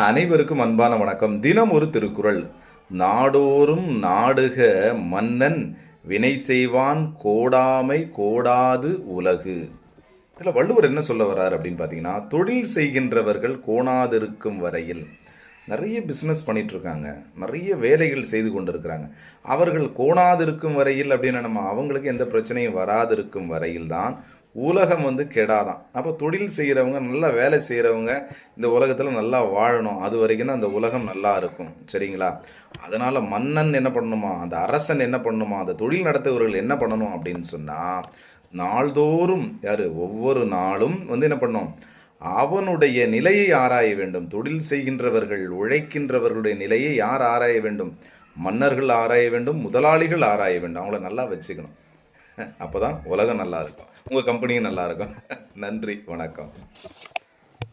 அனைவருக்கும் அன்பான வணக்கம். தினம் ஒரு திருக்குறள். நாடோறும் நாடுக மன்னன் வினை செய்வான் கோடாமை கோடாது உலகு. இதில் வள்ளுவர் என்ன சொல்ல வர்றார் அப்படின்னு பார்த்தீங்கன்னா, தொழில் செய்கின்றவர்கள் கோணாதிருக்கும் வரையில் நிறைய பிஸ்னஸ் பண்ணிட்டு இருக்காங்க, நிறைய வேலைகள் செய்து கொண்டு இருக்கிறாங்க. அவர்கள் கோணாதிருக்கும் வரையில் அப்படின்னு நம்ம அவங்களுக்கு எந்த பிரச்சனையும் வராதிருக்கும் வரையில் தான் உலகம் கெடாதான். அப்போ தொழில் செய்கிறவங்க, நல்லா வேலை செய்கிறவங்க இந்த உலகத்தில் நல்லா வாழணும். அது வரைக்கும் தான் அந்த உலகம் நல்லா இருக்கும். சரிங்களா? அதனால் மன்னன் என்ன பண்ணணுமா, அந்த அரசன் என்ன பண்ணணுமா, அந்த தொழில் நடத்துபவர்கள் என்ன பண்ணணும் அப்படின்னு சொன்னால், நாள்தோறும் ஒவ்வொரு நாளும் என்ன பண்ணணும், அவனுடைய நிலையை ஆராய வேண்டும். தொழில் செய்கின்றவர்கள், உழைக்கின்றவர்களுடைய நிலையை யார் ஆராய வேண்டும்? மன்னர்கள் ஆராய வேண்டும், முதலாளிகள் ஆராய வேண்டும். அவங்கள நல்லா வச்சுக்கணும். அப்போ தான் உலகம் நல்லா இருக்கும், உங்கள் கம்பெனியும் நல்லா இருக்கும். நன்றி, வணக்கம்.